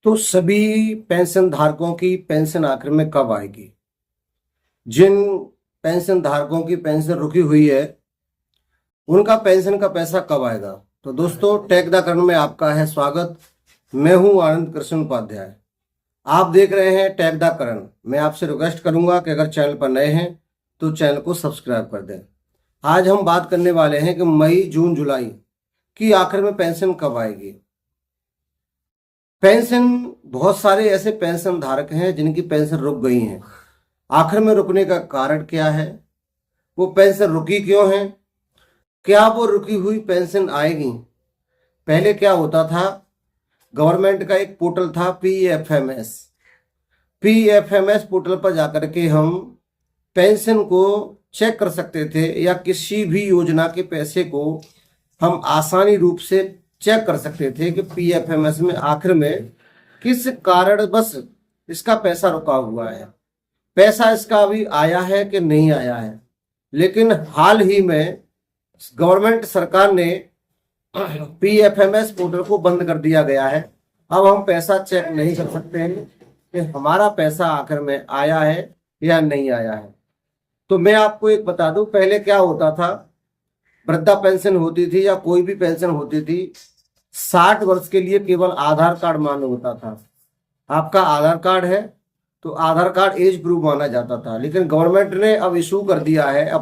तो सभी पेंशन धारकों की पेंशन आखिर में कब आएगी? जिन पेंशन धारकों की पेंशन रुकी हुई है उनका पेंशन का पैसा कब आएगा? तो दोस्तों, टेक द करण में आपका है स्वागत। मैं हूं आनंद कृष्ण उपाध्याय। आप देख रहे हैं टेक द करण। मैं आपसे रिक्वेस्ट करूंगा कि अगर चैनल पर नए हैं तो चैनल को सब्सक्राइब कर दें। आज हम बात करने वाले हैं कि मई जून जुलाई की आखिर में पेंशन कब आएगी। पेंशन, बहुत सारे ऐसे पेंशन धारक हैं जिनकी पेंशन रुक गई है। आखिर में रुकने का कारण क्या है? वो पेंशन रुकी क्यों है? क्या वो रुकी हुई पेंशन आएगी? पहले क्या होता था, गवर्नमेंट का एक पोर्टल था पीएफएमएस। पीएफएमएस पोर्टल पर जाकर के हम पेंशन को चेक कर सकते थे या किसी भी योजना के पैसे को हम आसानी रूप से चेक कर सकते थे कि पीएफएमएस में आखिर में किस कारण बस इसका पैसा रुका हुआ है, पैसा इसका अभी आया है कि नहीं आया है। लेकिन हाल ही में गवर्नमेंट सरकार ने पीएफएमएस पोर्टल को बंद कर दिया गया है। अब हम पैसा चेक नहीं कर सकते हैं कि हमारा पैसा आखिर में आया है या नहीं आया है। तो मैं आपको एक बता दूं, पहले क्या होता था, वृद्धा पेंशन होती थी या कोई भी पेंशन होती थी, 60 वर्ष के लिए केवल आधार कार्ड मान्य होता था। आपका आधार कार्ड है तो आधार कार्ड एज प्रूफ माना जाता था। लेकिन गवर्नमेंट ने अब इशू कर दिया है 1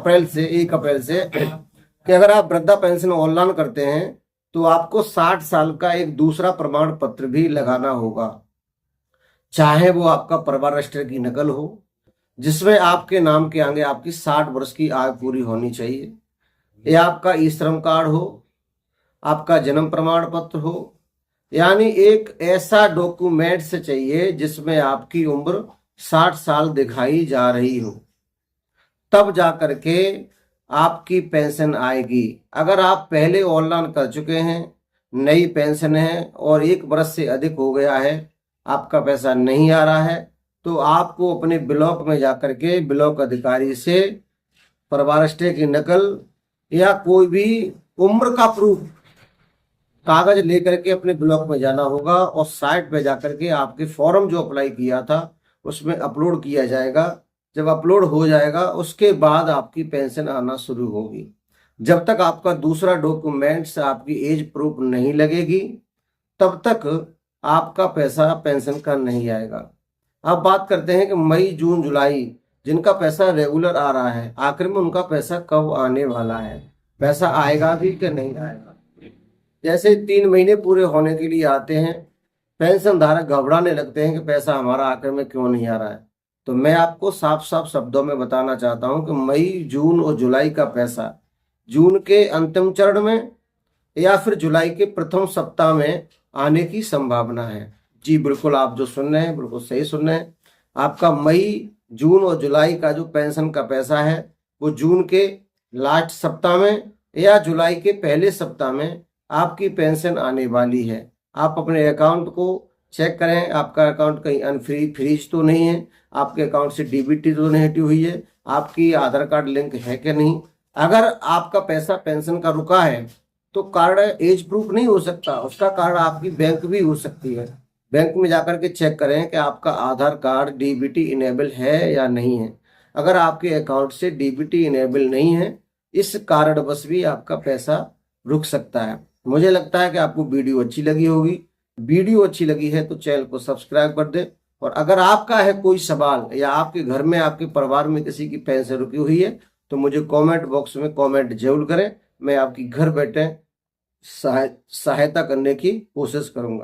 अप्रैल से कि अगर आप वृद्धा पेंशन ऑनलाइन करते हैं तो आपको 60 साल का एक दूसरा प्रमाण पत्र भी लगाना होगा। चाहे वो आपका परिवार रजिस्टर की नकल हो जिसमें आपके नाम के आगे आपकी 60 वर्ष की आयु पूरी होनी चाहिए, या आपका ई श्रम कार्ड हो, आपका जन्म प्रमाण पत्र हो, यानी एक ऐसा डॉक्यूमेंट से चाहिए जिसमें आपकी उम्र 60 साल दिखाई जा रही हो, तब जा करके आपकी पेंशन आएगी। अगर आप पहले ऑनलाइन कर चुके हैं, नई पेंशन है और 1 वर्ष से अधिक हो गया है, आपका पैसा नहीं आ रहा है, तो आपको अपने ब्लॉक में जाकर के ब्लॉक अधिकारी से परिवार रजिस्टर की नकल या कोई भी उम्र का प्रूफ कागज लेकर के अपने ब्लॉक में जाना होगा और साइट पे जाकर के आपके फॉर्म जो अप्लाई किया था उसमें अपलोड किया जाएगा। जब अपलोड हो जाएगा उसके बाद आपकी पेंशन आना शुरू होगी। जब तक आपका दूसरा डॉक्यूमेंट्स आपकी एज प्रूफ नहीं लगेगी तब तक आपका पैसा पेंशन का नहीं आएगा। अब बात करते हैं कि मई जून जुलाई जिनका पैसा रेगुलर आ रहा है, आखिर में उनका पैसा कब आने वाला है, पैसा आएगा भी कि नहीं आएगा। जैसे 3 महीने पूरे होने के लिए आते हैं, पेंशन धारक घबराने लगते हैं कि पैसा हमारा आखिर में क्यों नहीं आ रहा है। तो मैं आपको साफ साफ शब्दों में बताना चाहता हूं कि मई जून और जुलाई का पैसा जून के अंतिम चरण में या फिर जुलाई के प्रथम सप्ताह में आने की संभावना है। जी बिल्कुल, आप जो सुन रहे हैं बिल्कुल सही सुन रहे हैं। आपका मई जून और जुलाई का जो पेंशन का पैसा है वो जून के लास्ट सप्ताह में या जुलाई के पहले सप्ताह में आपकी पेंशन आने वाली है। आप अपने अकाउंट को चेक करें, आपका अकाउंट कहीं फ्रीज तो नहीं है, आपके अकाउंट से डीबीटी तो नहीं हटी हुई है, आपकी आधार कार्ड लिंक है कि नहीं। अगर आपका पैसा पेंशन का रुका है तो कार्ड एज प्रूफ नहीं हो सकता, उसका कारण आपकी बैंक भी हो सकती है। बैंक में जाकर के चेक करें कि आपका आधार कार्ड डीबीटी इनेबल है या नहीं है। अगर आपके अकाउंट से डीबीटी इनेबल नहीं है, इस कारणवश भी आपका पैसा रुक सकता है। मुझे लगता है कि आपको वीडियो अच्छी लगी होगी। वीडियो अच्छी लगी है तो चैनल को सब्सक्राइब कर दें। और अगर आपका है कोई सवाल या आपके घर में आपके परिवार में किसी की पेंशन रुकी हुई है तो मुझे कमेंट बॉक्स में कमेंट जरूर करें। मैं आपकी घर बैठे सहायता करने की कोशिश करूंगा।